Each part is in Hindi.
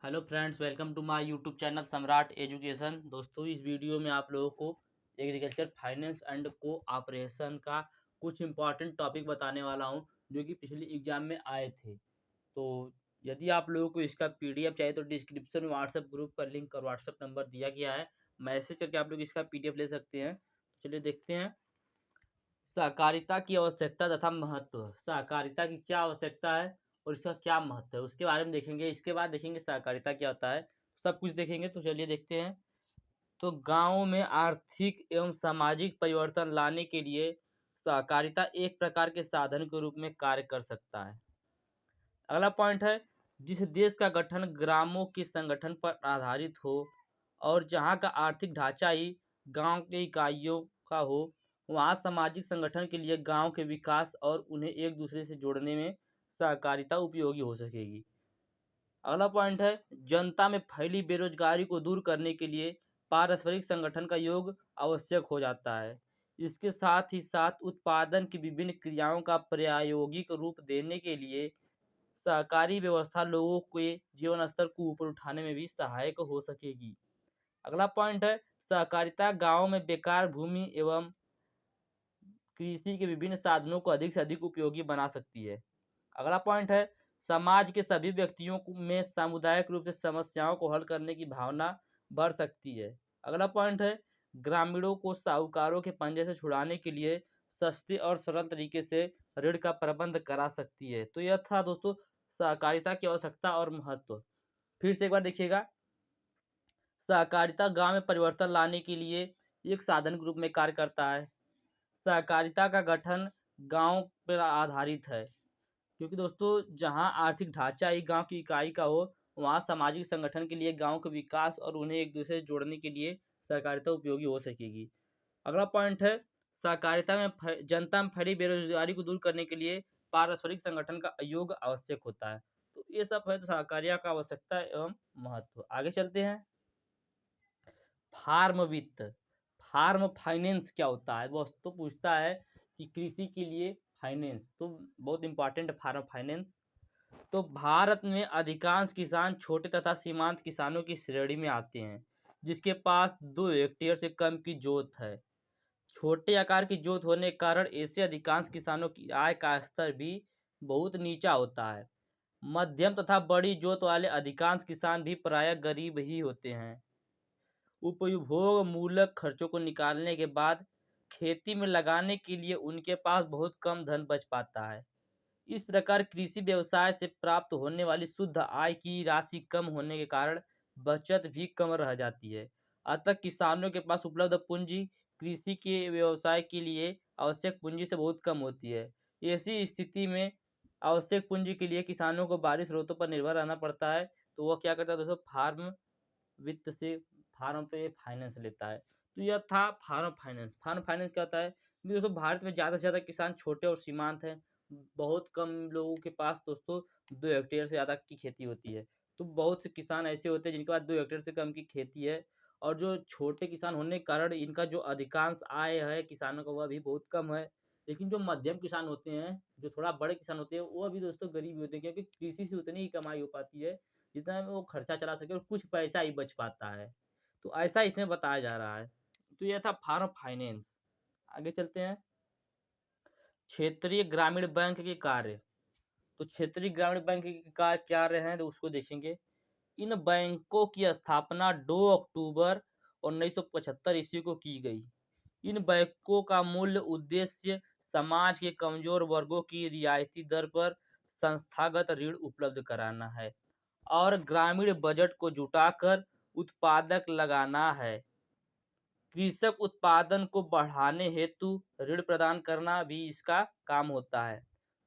Hello friends, welcome to my YouTube channel Samrat education. दोस्तों, इस वीडियो में आप लोगों को एग्रीकल्चर फाइनेंस एंड कोऑपरेशन का कुछ इंपॉर्टेंट टॉपिक बताने वाला हूं, जो कि पिछले एग्जाम में आए थे। तो यदि आप लोगों को इसका पीडीएफ चाहिए तो डिस्क्रिप्शन में व्हाट्सएप ग्रुप का लिंक और व्हाट्सएप नंबर दिया गया है। मैसेज करके आप लोग इसका पीडीएफ ले सकते हैं। चलिए देखते हैं सहकारिता की आवश्यकता तथा महत्व। सहकारिता की क्या आवश्यकता है और इसका क्या महत्व है, उसके बारे में देखेंगे। इसके बाद देखेंगे सहकारिता क्या होता है, सब कुछ देखेंगे। तो चलिए देखते हैं। तो गांव में आर्थिक एवं सामाजिक परिवर्तन लाने के लिए सहकारिता एक प्रकार के साधन के रूप में कार्य कर सकता है। अगला पॉइंट है, जिस देश का गठन ग्रामों के संगठन पर आधारित हो और जहां का आर्थिक ढांचा ही गांव के इकाइयों का हो, वहां सामाजिक संगठन के लिए गांव के विकास और उन्हें एक दूसरे से जोड़ने में सहकारिता उपयोगी हो सकेगी। अगला पॉइंट है, जनता में फैली बेरोजगारी को दूर करने के लिए पारस्परिक संगठन का योग आवश्यक हो जाता है। इसके साथ ही साथ उत्पादन की विभिन्न क्रियाओं का प्रायोगिक रूप देने के लिए सहकारी व्यवस्था लोगों के जीवन स्तर को ऊपर उठाने में भी सहायक हो सकेगी। अगला पॉइंट है, सहकारिता गांव में बेकार भूमि एवं कृषि के विभिन्न साधनों को अधिक से अधिक उपयोगी बना सकती है। अगला पॉइंट है, समाज के सभी व्यक्तियों में सामुदायिक रूप से समस्याओं को हल करने की भावना बढ़ सकती है। अगला पॉइंट है, ग्रामीणों को साहूकारों के पंजे से छुड़ाने के लिए सस्ते और सरल तरीके से ऋण का प्रबंध करा सकती है। तो यह था दोस्तों सहकारिता की आवश्यकता और महत्व। फिर से एक बार देखिएगा। सहकारिता गांव में परिवर्तन लाने के लिए एक साधन के रूप में कार्य करता है। सहकारिता का गठन गांव पर आधारित है, क्योंकि दोस्तों जहां आर्थिक ढांचा ही गांव की इकाई का हो, वहां सामाजिक संगठन के लिए गांव के विकास और उन्हें एक दूसरे से जोड़ने के लिए सहकारिता उपयोगी हो सकेगी। अगला पॉइंट है, सहकारिता में जनता में फैली बेरोजगारी को दूर करने के लिए पारस्परिक संगठन का योग आवश्यक होता है। तो ये सब है तो सहकारिता का आवश्यकता एवं महत्व। आगे चलते हैं। फार्म वित्त, फार्म फाइनेंस क्या होता है, वो तो पूछता है कि कृषि के लिए फाइनेंस तो बहुत इंपॉर्टेंट है। फार्म फाइनेंस तो भारत में अधिकांश किसान छोटे तथा सीमांत किसानों की श्रेणी में आते हैं, जिसके पास 2 हेक्टेयर से कम की जोत है। छोटे आकार की जोत होने के कारण ऐसे अधिकांश किसानों की आय का स्तर भी बहुत नीचा होता है। मध्यम तथा बड़ी जोत वाले अधिकांश किसान भी प्रायः गरीब ही होते हैं। उपभोग मूलक खर्चों को निकालने के बाद खेती में लगाने के लिए उनके पास बहुत कम धन बच पाता है। इस प्रकार कृषि व्यवसाय से प्राप्त होने वाली शुद्ध आय की राशि कम होने के कारण बचत भी कम रह जाती है। अतः किसानों के पास उपलब्ध पूंजी कृषि के व्यवसाय के लिए आवश्यक पूंजी से बहुत कम होती है। ऐसी स्थिति में आवश्यक पूंजी के लिए किसानों को बाहरी स्रोतों पर निर्भर रहना पड़ता है। तो वह क्या करता है दोस्तों, फार्म वित्त से फार्म पे फाइनेंस लेता है। तो यह था फार्म फाइनेंस। फार्म फाइनेंस क्या होता है, दोस्तों भारत में ज़्यादा से ज़्यादा किसान छोटे और सीमांत हैं। बहुत कम लोगों के पास दोस्तों 2 हेक्टेयर से ज़्यादा की खेती होती है। तो बहुत से किसान ऐसे होते हैं जिनके पास 2 हेक्टेयर से कम की खेती है, और जो छोटे किसान होने के कारण इनका जो अधिकांश आय है किसानों का वह भी बहुत कम है। लेकिन जो मध्यम किसान होते हैं, जो थोड़ा बड़े किसान होते हैं, वो भी दोस्तों गरीब ही होते हैं, क्योंकि कृषि से उतनी ही कमाई हो पाती है जितना में वो खर्चा चला सके और कुछ पैसा ही बच पाता है। तो ऐसा इसमें बताया जा रहा है। तो यह था फार्म फाइनेंस। आगे चलते हैं। क्षेत्रीय ग्रामीण बैंक के कार्य। तो क्षेत्रीय ग्रामीण बैंक के कार्य क्या रहे हैं तो उसको देखेंगे। इन बैंकों की स्थापना 2 अक्टूबर 1975 ईस्वी को की गई। इन बैंकों का मूल उद्देश्य समाज के कमजोर वर्गों की रियायती दर पर संस्थागत ऋण उपलब्ध कराना है और ग्रामीण बजट को जुटाकर उत्पादक लगाना है। कृषक उत्पादन को बढ़ाने हेतु ऋण प्रदान करना भी इसका काम होता है।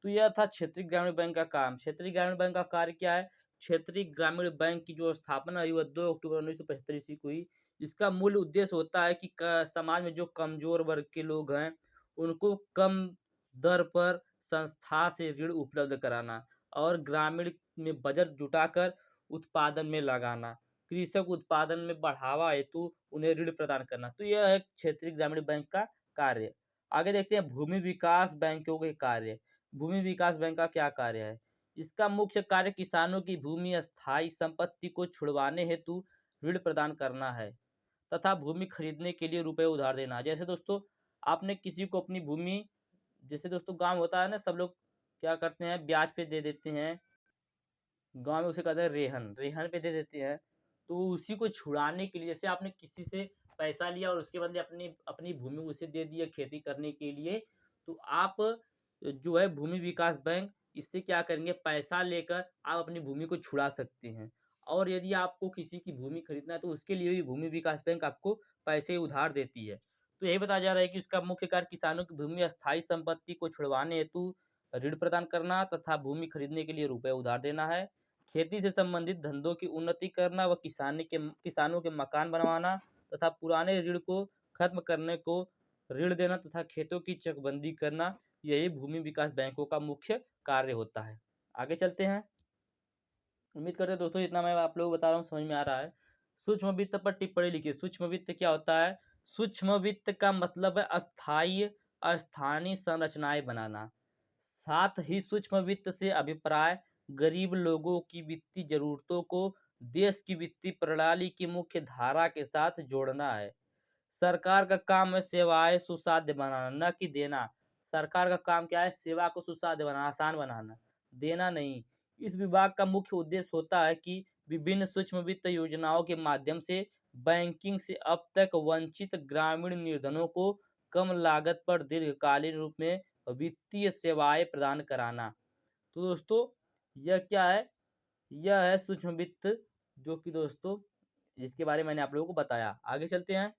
तो यह था क्षेत्रीय ग्रामीण बैंक का काम। क्षेत्रीय ग्रामीण बैंक का कार्य क्या है, क्षेत्रीय ग्रामीण बैंक की जो स्थापना हुई वह 2 अक्टूबर 1975 ईस्वी को हुई। इसका मूल उद्देश्य होता है कि समाज में जो कमजोर वर्ग के लोग हैं उनको कम दर पर संस्था से ऋण उपलब्ध कराना और ग्रामीण में बजट जुटाकर उत्पादन में लगाना, कृषक उत्पादन में बढ़ावा हेतु उन्हें ऋण प्रदान करना। तो यह है क्षेत्रीय ग्रामीण बैंक का कार्य। आगे देखते हैं भूमि विकास बैंकों के कार्य। भूमि विकास बैंक का क्या कार्य है। इसका मुख्य कार्य किसानों की भूमि अस्थायी संपत्ति को छुड़वाने हेतु ऋण प्रदान करना है तथा भूमि खरीदने के लिए रुपए उधार देना। जैसे दोस्तों आपने किसी को अपनी भूमि, जैसे दोस्तों गांव होता है ना, सब लोग क्या करते हैं ब्याज पे दे देते हैं, गांव में उसे कहते हैं रेहन, रेहन पे दे देते हैं। तो उसी को छुड़ाने के लिए, जैसे आपने किसी से पैसा लिया और उसके बदले अपनी अपनी भूमि उसे दे दिया खेती करने के लिए, तो आप जो है भूमि विकास बैंक, इससे क्या करेंगे, पैसा लेकर आप अपनी भूमि को छुड़ा सकते हैं। और यदि आपको किसी की भूमि खरीदना है तो उसके लिए भी भूमि विकास बैंक आपको पैसे उधार देती है। तो यही बताया जा रहा है कि इसका मुख्य कार्य किसानों की भूमि अस्थायी संपत्ति को छुड़वाने हेतु ऋण प्रदान करना तथा भूमि खरीदने के लिए रुपए उधार देना है। खेती से संबंधित धंधों की उन्नति करना व किसानों के मकान बनवाना तथा पुराने ऋण को खत्म करने को ऋण देना तथा खेतों की चकबंदी करना, यही भूमि विकास बैंकों का मुख्य कार्य होता है। आगे चलते हैं। उम्मीद करते हैं दोस्तों इतना मैं आप लोगों को बता रहा हूँ समझ में आ रहा है। सूक्ष्म वित्त पर टिप्पणी लिखिए। सूक्ष्म वित्त क्या होता है? सूक्ष्म वित्त का मतलब है अस्थायी अस्थानीय संरचनाएं बनाना। साथ ही सूक्ष्म वित्त से अभिप्राय गरीब लोगों की वित्तीय जरूरतों को देश की वित्तीय प्रणाली की मुख्य धारा के साथ जोड़ना है। सरकार का काम है सेवाएं सुसाध्य बनाना, न कि देना। सरकार का काम क्या है? सेवा को सुसाध्य बनाना, आसान बनाना, देना नहीं। इस विभाग का मुख्य उद्देश्य होता है कि विभिन्न सूक्ष्म वित्त योजनाओं के माध्यम से बैंकिंग से अब तक वंचित ग्रामीण निर्धनों को कम लागत पर दीर्घकालीन रूप में वित्तीय सेवाएं प्रदान कराना। तो दोस्तों यह क्या है? यह है सूक्ष्म वित्त, जो कि दोस्तों जिसके बारे में मैंने आप लोगों को बताया। आगे चलते हैं।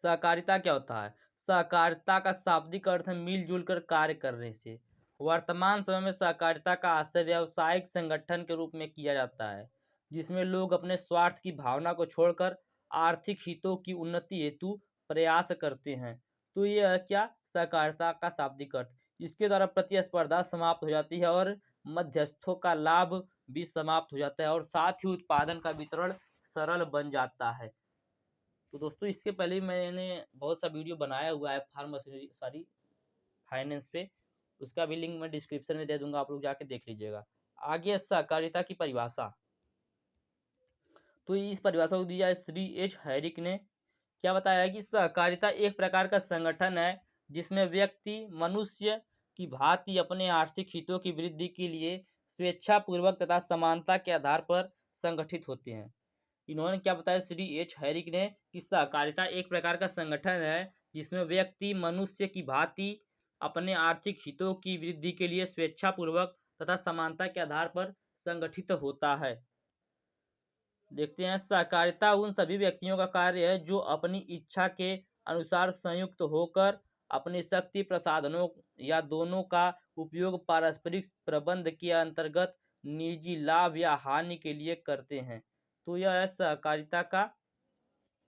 सहकारिता क्या होता है? सहकारिता का शाब्दिक अर्थ है मिलजुल कर कार्य करने से। वर्तमान समय में सहकारिता का आश्रय व्यावसायिक संगठन के रूप में किया जाता है, जिसमें लोग अपने स्वार्थ की भावना को छोड़कर आर्थिक हितों की उन्नति हेतु प्रयास करते हैं। तो यह है क्या? सहकारिता का शाब्दिक अर्थ। इसके द्वारा प्रतिस्पर्धा समाप्त हो जाती है और मध्यस्थों का लाभ भी समाप्त हो जाता है और साथ ही उत्पादन का वितरण सरल बन जाता है। तो दोस्तों इसके पहले भी मैंने बहुत सा वीडियो बनाया हुआ है फार्मेसी सारी फाइनेंस पे, उसका भी लिंक मैं डिस्क्रिप्शन में दे दूंगा, आप लोग जाके देख लीजिएगा। आगे सहकारिता की परिभाषा। तो इस परिभाषा को दी जाए श्री एच हैरिक ने। क्या बताया है कि सहकारिता एक प्रकार का संगठन है जिसमें व्यक्ति मनुष्य की भांति अपने आर्थिक हितों की वृद्धि के लिए स्वेच्छापूर्वक तथा समानता के आधार पर संगठित होते हैं। इन्होंने क्या बताया श्री एच हैरिक ने कि सहकारिता एक प्रकार का संगठन है जिसमें व्यक्ति मनुष्य की भांति अपने आर्थिक हितों की वृद्धि के लिए स्वेच्छापूर्वक तथा समानता के आधार पर संगठित होता है। देखते हैं। सहकारिता उन सभी व्यक्तियों का कार्य है जो अपनी इच्छा के अनुसार संयुक्त होकर अपनी शक्ति प्रसाधनों या दोनों का उपयोग पारस्परिक प्रबंध के अंतर्गत निजी लाभ या हानि के लिए करते हैं। तो यह है सहकारिता का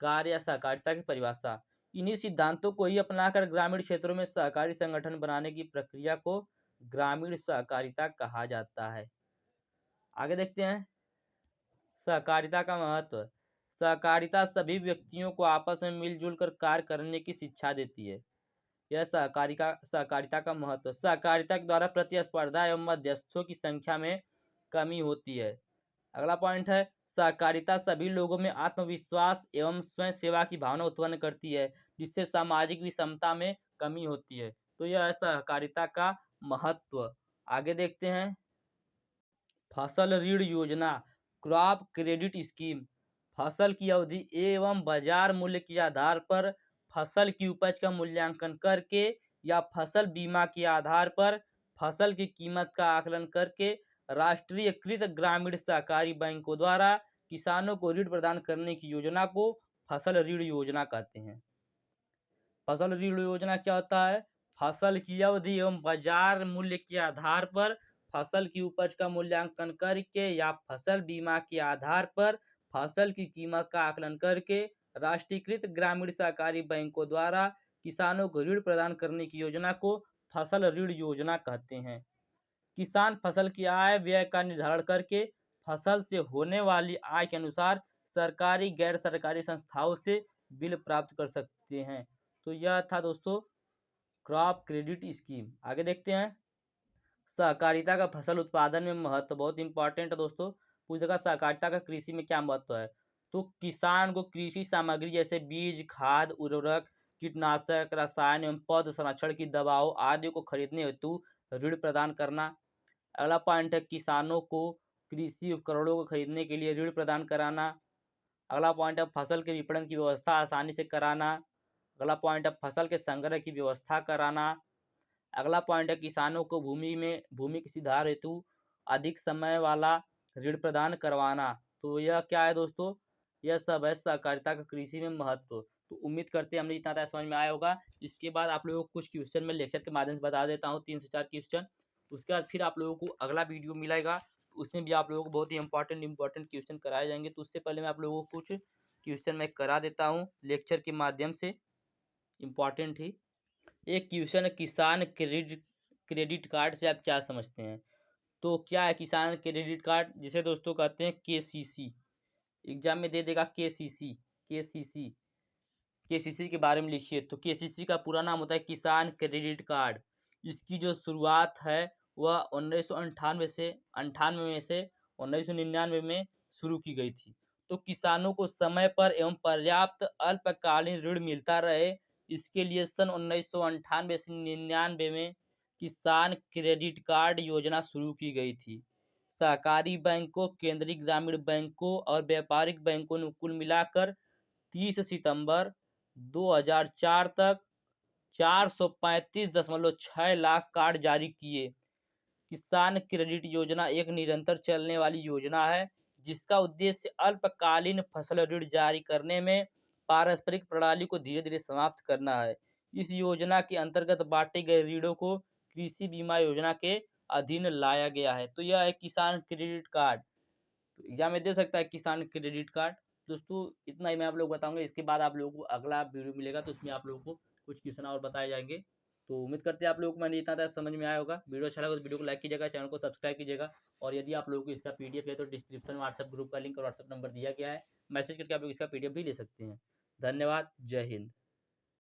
कार्य या सहकारिता की परिभाषा। इन्हीं सिद्धांतों को ही अपनाकर ग्रामीण क्षेत्रों में सहकारी संगठन बनाने की प्रक्रिया को ग्रामीण सहकारिता कहा जाता है। आगे देखते हैं। सहकारिता का महत्व। सहकारिता सभी व्यक्तियों को आपस में मिलजुल कर कार्य करने की शिक्षा देती है। यह सहकारिता का महत्व। सहकारिता के द्वारा प्रतिस्पर्धा एवं मध्यस्थों की संख्या में कमी होती है। अगला पॉइंट है, सहकारिता सभी लोगों में आत्मविश्वास एवं स्वयं सेवा की भावना उत्पन्न करती है, जिससे सामाजिक विषमता में कमी होती है। तो यह है सहकारिता का महत्व। आगे देखते हैं। फसल ऋण योजना, क्रॉप क्रेडिट स्कीम। फसल की अवधि एवं बाजार मूल्य के आधार पर फसल की उपज का मूल्यांकन करके या फसल बीमा के आधार पर फसल की कीमत का आकलन करके राष्ट्रीयकृत ग्रामीण सहकारी बैंकों द्वारा किसानों को ऋण प्रदान करने की योजना को फसल ऋण योजना कहते हैं। फसल ऋण योजना क्या होता है? फसल की अवधि एवं बाजार मूल्य के आधार पर फसल की उपज का मूल्यांकन करके या फसल बीमा के आधार पर फसल की कीमत का आकलन करके राष्ट्रीयकृत ग्रामीण सहकारी बैंकों द्वारा किसानों को ऋण प्रदान करने की योजना को फसल ऋण योजना कहते हैं। किसान फसल की आय व्यय का निर्धारण करके फसल से होने वाली आय के अनुसार सरकारी गैर सरकारी संस्थाओं से बिल प्राप्त कर सकते हैं। तो यह था दोस्तों क्रॉप क्रेडिट स्कीम। आगे देखते हैं। सहकारिता का फसल उत्पादन में महत्व बहुत इंपॉर्टेंट है दोस्तों। पूछेगा सहकारिता का कृषि में क्या महत्व है। तो किसान को कृषि सामग्री जैसे बीज, खाद, उर्वरक, कीटनाशक, रसायन एवं पौध संरक्षण की दवाओं आदि को खरीदने हेतु ऋण प्रदान करना। अगला पॉइंट है किसानों को कृषि उपकरणों को खरीदने के लिए ऋण प्रदान कराना। अगला पॉइंट है फसल के विपणन की व्यवस्था आसानी से कराना। अगला पॉइंट है फसल के संग्रह की व्यवस्था कराना। अगला पॉइंट है किसानों को भूमि के सुधार हेतु अधिक समय वाला ऋण प्रदान करवाना। तो यह क्या है दोस्तों, यह सब है सहकारिता का कृषि में महत्व। तो उम्मीद करते हैं हमने इतना तक समझ में आया होगा। इसके बाद आप लोगों को कुछ क्वेश्चन मैं लेक्चर के माध्यम से बता देता हूँ, 3 से 4 क्वेश्चन। उसके बाद फिर आप लोगों को अगला वीडियो मिलेगा, उसमें भी आप लोगों को बहुत ही इंपॉर्टेंट क्वेश्चन कराए जाएंगे। तो उससे पहले मैं आप लोगों को कुछ क्वेश्चन मैं करा देता हूँ लेक्चर के माध्यम से, इम्पॉर्टेंट ही। एक क्वेश्चन है, किसान क्रेडिट कार्ड से आप क्या समझते हैं। तो क्या है किसान क्रेडिट कार्ड, जिसे दोस्तों कहते हैं केसीसी। एग्जाम में दे देगा केसीसी। केसीसी केसीसी के बारे में लिखिए। तो केसीसी का पूरा नाम होता है किसान क्रेडिट कार्ड। इसकी जो शुरुआत है वह 1998 में से 1999 में शुरू की गई थी। तो किसानों को समय पर एवं पर्याप्त अल्पकालीन ऋण मिलता रहे, इसके लिए सन 1998 से 99 में किसान क्रेडिट कार्ड योजना शुरू की गई थी। सहकारी बैंकों, केंद्रीय ग्रामीण बैंकों और व्यापारिक बैंकों ने कुल मिलाकर 30 सितंबर 2004 तक 435.6 लाख कार्ड जारी किए। किसान क्रेडिट योजना एक निरंतर चलने वाली योजना है, जिसका उद्देश्य अल्पकालीन फसल ऋण जारी करने में पारस्परिक प्रणाली को धीरे धीरे समाप्त करना है। इस योजना के अंतर्गत बांटे गए ऋणों को कृषि बीमा योजना के अधीन लाया गया है। तो यह है किसान क्रेडिट कार्ड। तो एग्जाम में दे सकता है किसान क्रेडिट कार्ड। दोस्तों इतना ही मैं आप लोग बताऊंगा। इसके बाद आप लोगों को अगला वीडियो मिलेगा, तो उसमें आप लोगों को कुछ क्वेश्चन और बताए जाएंगे। तो उम्मीद करते हैं आप लोगों को मैंने इतना तक समझ में आया होगा। वीडियो अच्छा लगा तो वीडियो को लाइक कीजिएगा, चैनल को सब्सक्राइब कीजिएगा। और यदि आप लोगों को इसका पीडीएफ है तो डिस्क्रिप्शन में व्हाट्सएप ग्रुप का लिंक और व्हाट्सएप नंबर दिया गया है, मैसेज करके आप लोग इसका पीडीएफ भी ले सकते हैं। धन्यवाद, जय हिंद।